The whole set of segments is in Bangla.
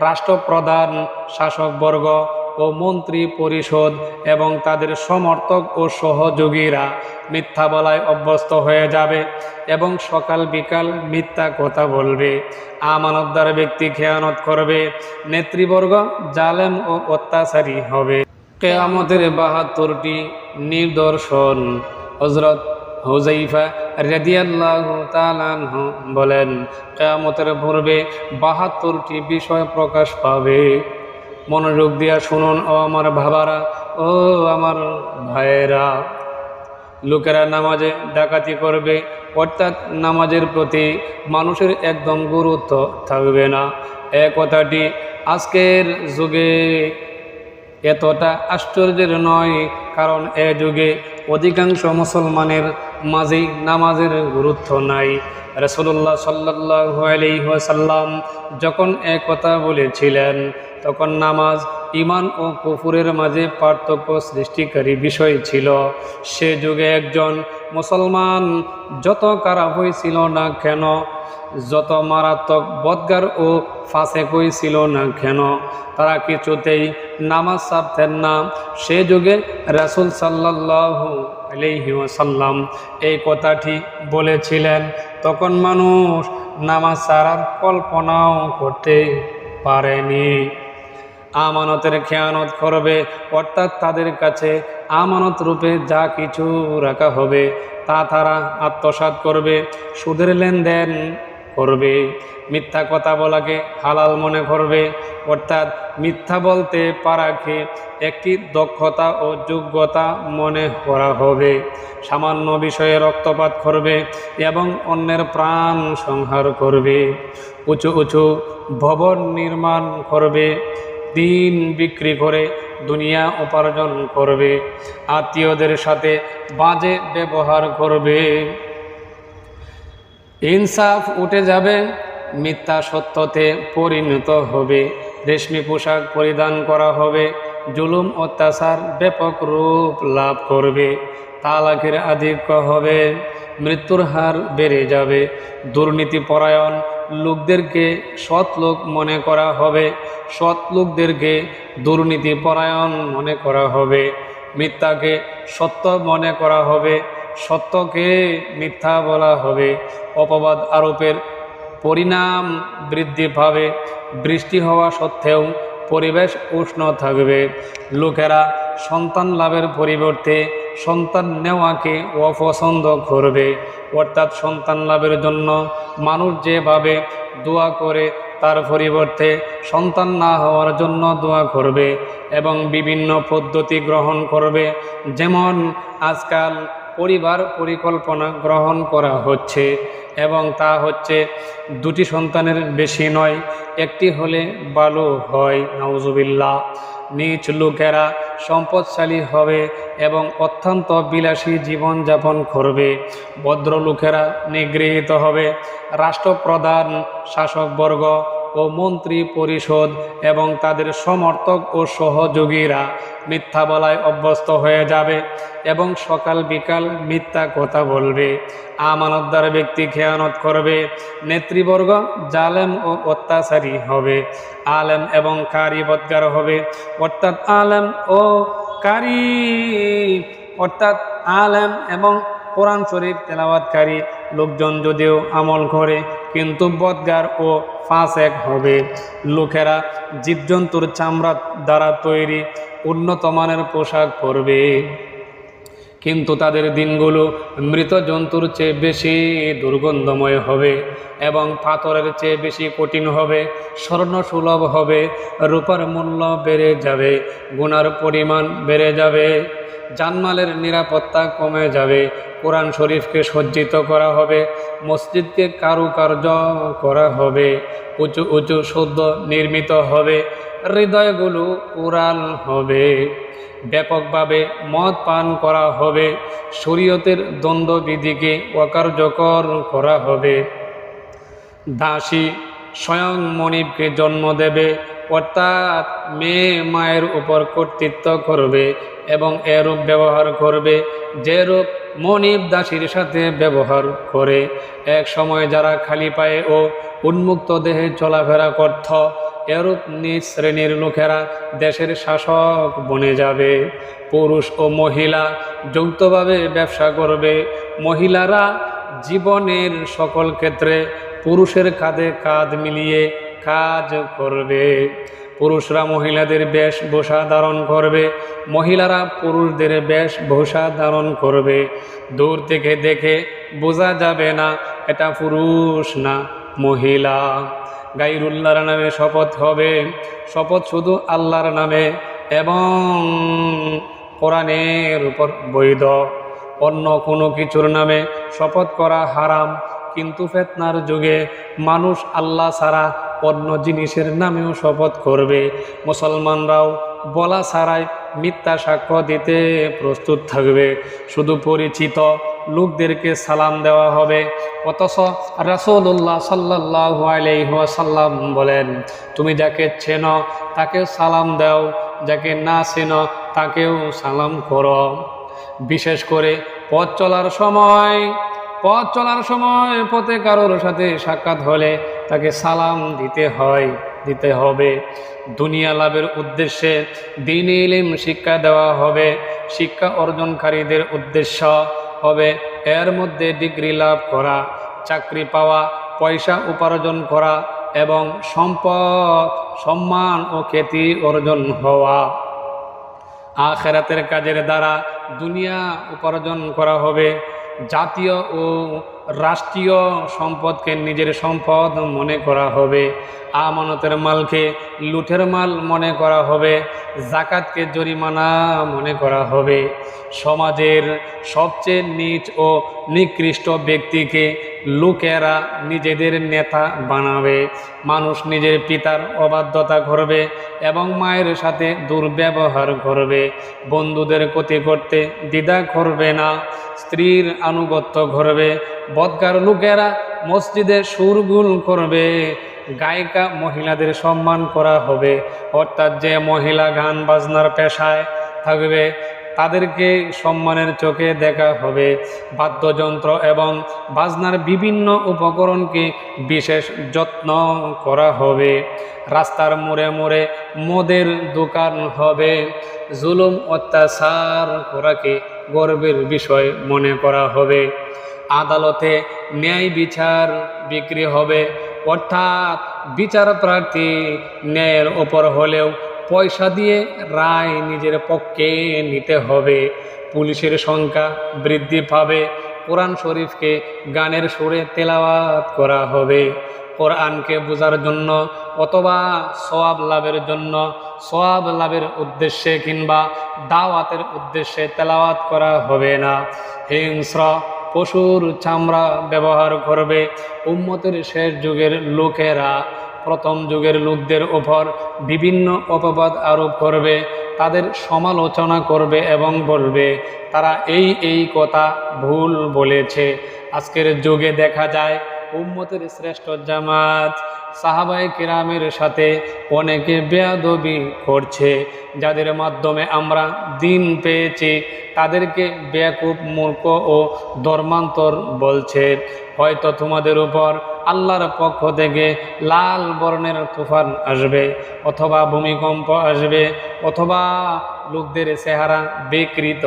রাষ্ট্রপ্রধান, শাসকবর্গ ও মন্ত্রী পরিষদ এবং তাদের সমর্থক ও সহযোগীরা মিথ্যা বলায় অভ্যস্ত হয়ে যাবে এবং সকাল বিকাল মিথ্যা কথা বলবে। আমানতদার ব্যক্তি খেয়ানত করবে, নেতৃবর্গ জালেম ও অত্যাচারী হবে। কিয়ামতের ৭২টি নিদর্শন। হযরত হুযায়ফা রাদিয়াল্লাহু তাআলা আনহু বলেন, কিয়ামতের পূর্বে ৭২টি বিষয় প্রকাশ পাবে। মনোযোগ দিয়া শুনুন ও আমার বাবারা ও আমার ভাইয়েরা। লোকেরা নামাজে ডাকাতি করবে, অর্থাৎ নামাজের প্রতি মানুষের একদম গুরুত্ব থাকবে না। এ কথাটি আজকের যুগে এতটা আশ্চর্যের নয়, কারণ এ যুগে অধিকাংশ মুসলমানের মাঝেই নামাজের গুরুত্ব নাই। রাসূলুল্লাহ সাল্লাল্লাহু আলাইহি ওয়াসাল্লাম যখন এ কথা বলেছিলেন, তখন নামাজ ঈমান ও কুফরের মাঝে পার্থক্য সৃষ্টিকারী বিষয় ছিল। সে যুগে একজন মুসলমান যত খারাপ হয়েছিল না কেন, যত মারাত্মক বদগার ও ফাসেক ছিল না কেন, তারা কিছুতেই নামাজ ছাড়তেন না। সে যুগে রাসূল সাল্লাল্লাহু আলাইহি ওয়াসাল্লাম এই কথাটি বলেছিলেন, তখন মানুষ নামাজ ছাড়ার কল্পনাও করতে পারেনি। আমানতের খেয়ানত করবে, অর্থাৎ তাদের কাছে আমানত রূপে যা কিছু রাখা হবে তা তারা আত্মসাৎ করবে, সুদের লেনদেন করবে, মিথ্যা কথা বলাকে হালাল মনে করবে, অর্থাৎ মিথ্যা বলতে পারাকে একটি দক্ষতা ও যোগ্যতা মনে করা হবে, সামান্য বিষয়ে রক্তপাত করবে এবং অন্যের প্রাণ সংহার করবে, উঁচু উঁচু ভবন নির্মাণ করবে, দিন বিক্রি করে দুনিয়া উপার্জন করবে, আত্মীয়দের সাথে বাজে ব্যবহার করবে, ইনসাফ উঠে যাবে, মিথ্যা সত্যতে পরিণত হবে, রেশমি পোশাক পরিধান করা হবে, জুলুম অত্যাচার ব্যাপক রূপ লাভ করবে, তালাকের আধিক্য হবে, মৃত্যুর হার বেড়ে যাবে, দুর্নীতিপরায়ণ লোকদেরকে সৎ লোক মনে করা হবে, সৎ লোকদেরকে দুর্নীতিপরায়ণ মনে করা হবে, মিথ্যাকে সত্য মনে করা হবে, সত্যকে মিথ্যা বলা হবে, অপবাদ আরোপের পরিণাম বৃদ্ধি পাবে, বৃষ্টি হওয়া সত্ত্বেও পরিবেশ উষ্ণ থাকবে, লোকেরা সন্তান লাভের পরিবর্তে সন্তান নেওয়াকে অপছন্দ করবে, অর্থাৎ সন্তান লাভের জন্য মানুষ যেভাবে দোয়া করে তার পরিবর্তে সন্তান না হওয়ার জন্য দোয়া করবে এবং বিভিন্ন পদ্ধতি গ্রহণ করবে। যেমন আজকাল পরিবার পরিকল্পনা গ্রহণ করা হচ্ছে এবং তা হচ্ছে 2টি সন্তানের বেশি নয়, একটি হলে ভালো হয়, নাউজুবিল্লাহ। নিচ লোকেরা সম্পদশালী হবে এবং অত্যন্ত বিলাসী জীবনযাপন করবে, ভদ্রলোকেরা নিগৃহীত হবে, রাষ্ট্রপ্রধান, শাসকবর্গ ও মন্ত্রী পরিষদ এবং তাদের সমর্থক ও সহযোগীরা মিথ্যা বলায় অভ্যস্ত হয়ে যাবে এবং সকাল বিকাল মিথ্যা কথা বলবে। আমানতদার ব্যক্তি খেয়ানত করবে, নেতৃবর্গ জালেম ও অত্যাচারী হবে, আলেম এবং কারি বদগার হবে, অর্থাৎ আলেম ও কারি, অর্থাৎ আলেম এবং কোরআন শরীফ তেলাওয়াতকারী লোকজন যদিও আমল করে কিন্তু বদগার ও ফাসেক হবে। লোকেরা জীবজন্তুর চামড়া দ্বারা তৈরি উন্নত মানের পোশাক পরবে, কিন্তু তাদের দিনগুলো মৃত জন্তুর চেয়ে বেশি দুর্গন্ধময় হবে এবং পাথরের চেয়ে বেশি কঠিন হবে, স্বর্ণ সুলভ হবে, রূপার মূল্য বেড়ে যাবে, গুনার পরিমাণ বেড়ে যাবে, জানমালের নিরাপত্তা কমে যাবে, কোরআন শরীফকে সজ্জিত করা হবে, মসজিদকে কারুকার্য করা হবে, উঁচু উঁচু সৌধ নির্মিত হবে, হৃদয়গুলো উড়াল হবে, ব্যাপকভাবে মদ পান করা হবে, শরীয়তের দ্বন্দ্ববিধিকে অকার্যকর করা হবে, দাসী স্বয়ং মনিবকে জন্ম দেবে, অর্থাৎ মেয়ে মায়ের উপর কর্তৃত্ব করবে এবং এরূপ ব্যবহার করবে যেরূপ মনিব দাসীর সাথে ব্যবহার করে। এক সময় যারা খালি পায়ে ও উন্মুক্ত দেহে চলাফেরা করত, এরূপ নিজ শ্রেণীর লোকেরা দেশের শাসক বনে যাবে। পুরুষ ও মহিলা যৌথভাবে ব্যবসা করবে। মহিলারা জীবনের সকল ক্ষেত্রে পুরুষের কাঁধে কাঁধ মিলিয়ে কাজ করবে। পুরুষরা মহিলাদের বেশভূষা ধারণ করবে, মহিলারা পুরুষদের বেশভূষা ধারণ করবে। দূর থেকে দেখে বোঝা যাবে না এটা পুরুষ না মহিলা। গায়রুল্লাহর নামে শপথ হবে, শপথ শুধু আল্লাহর নামে এবং কোরআনের উপর বৈধ। অন্য কোনো কিছুর নামে শপথ করা হারাম। কিন্তু ফিতনার যুগে মানুষ আল্লাহ ছাড়া অন্য জিনিসের নামেও শপথ করবে। মুসলমানরাও বলা ছাড়াই মিথ্যা সাক্ষ্য দিতে প্রস্তুত থাকবে। শুধু পরিচিত লোকদেরকে সালাম দেওয়া হবে। অথচ রাসূলুল্লাহ সাল্লাল্লাহু আলাইহি ওয়াসাল্লাম বলেন, তুমি যাকে চেনো তাকে সালাম দাও, যাকে না চেনো তাকেও সালাম করো। বিশেষ করে পথ চলার সময় পথে কারোর সাথে সাক্ষাৎ হলে তাকে সালাম দিতে হবে। দুনিয়া লাভের উদ্দেশ্যে দ্বীনি ইলম শিক্ষা দেওয়া হবে। শিক্ষা অর্জনকারীদের উদ্দেশ্য হবে এর মধ্যে ডিগ্রি লাভ করা, চাকরি পাওয়া, পয়সা উপার্জন করা এবং সম্পদ, সম্মান ও খ্যাতি অর্জন হওয়া। আখিরাতের কাজের দ্বারা দুনিয়া উপার্জন করা হবে। জাতীয় ও রাষ্ট্রীয় সম্পদকে নিজের সম্পদ মনে করা হবে। আমানতের মালকে লুঠের মাল মনে করা হবে। যাকাতকে জরিমানা মনে করা হবে। সমাজের সবচেয়ে নীচ ও নিকৃষ্ট ব্যক্তিকে লোকেরা নিজেদের নেতা বানাবে। মানুষ নিজের পিতার অবাধ্যতা করবে এবং মায়ের সাথে দুর্ব্যবহার করবে। বন্ধুদের ক্ষতি করতে দ্বিধা করবে না। স্ত্রীর আনুগত্য করবে। বদকার লোকেরা মসজিদে সুরগুল করবে। গায়িকা মহিলাদের সম্মান করা হবে। অর্থাৎ যে মহিলা গান বাজনার পেশায় থাকবে তাদেরকে সম্মানের চোখে দেখা হবে। বাদ্যযন্ত্র এবং বাজনার বিভিন্ন উপকরণকে বিশেষ যত্ন করা হবে। রাস্তার মোড়ে মোড়ে মদের দোকান হবে। জুলুম অত্যাচার করাকে গর্বের বিষয় মনে করা হবে। আদালতে ন্যায় বিচার বিক্রি হবে। অর্থাৎ বিচার প্রার্থী ন্যায়ের ওপর হলেও পয়সা দিয়ে রায় নিজের পক্ষে নিতে হবে। পুলিশের সংখ্যা বৃদ্ধি পাবে। কোরআন শরীফকে গানের সুরে তেলাওয়াত করা হবে। কোরআনকে বোঝার জন্য অথবা সওয়াব লাভের জন্য, সওয়াব লাভের উদ্দেশ্যে কিংবা দাওয়াতের উদ্দেশ্যে তেলাওয়াত করা হবে না। হিংস্র পশুর চামড়া ব্যবহার করবে। উম্মতের শেষ যুগের লোকেরা প্রথম যুগের লোকদের উপর বিভিন্ন অপবাদ আরোপ করবে, তাদের সমালোচনা করবে এবং বলবে তারা এই কথা ভুল বলেছে। আজকের যুগে দেখা যায় উম্মতের শ্রেষ্ঠ জামাত সাহাবায়ে কেরামের সাথে অনেকে বেয়াদবি করছে। যাদের মাধ্যমে আমরা দিন পেয়েছি তাদেরকে বেয়াকুব, মূর্খ ও ধর্মান্তর বলছে। হয়তো তোমাদের উপর আল্লাহর পক্ষ থেকে লাল বর্ণের তুফান আসবে, অথবা ভূমিকম্প আসবে, অথবা লোকদের চেহারা বিকৃত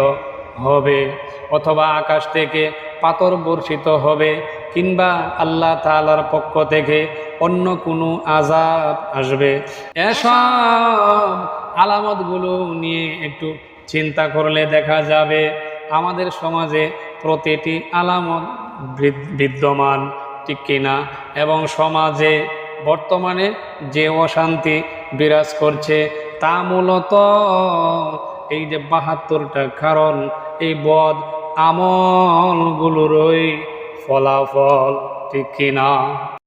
হবে, অথবা আকাশ থেকে পাথর বর্ষিত হবে, কিংবা আল্লাহ তাআলার পক্ষ থেকে অন্য কোনো আযাব আসবে। এসব আলামতগুলো নিয়ে একটু চিন্তা করলে দেখা যাবে আমাদের সমাজে প্রতিটি আলামত বিদ্যমান, ঠিক কিনা? এবং সমাজে বর্তমানে যে অশান্তি বিরাজ করছে তা মূলত এই যে ৭২টা কারণ, এই বদ আমলগুলোরই ফলাফল, ঠিক কিনা?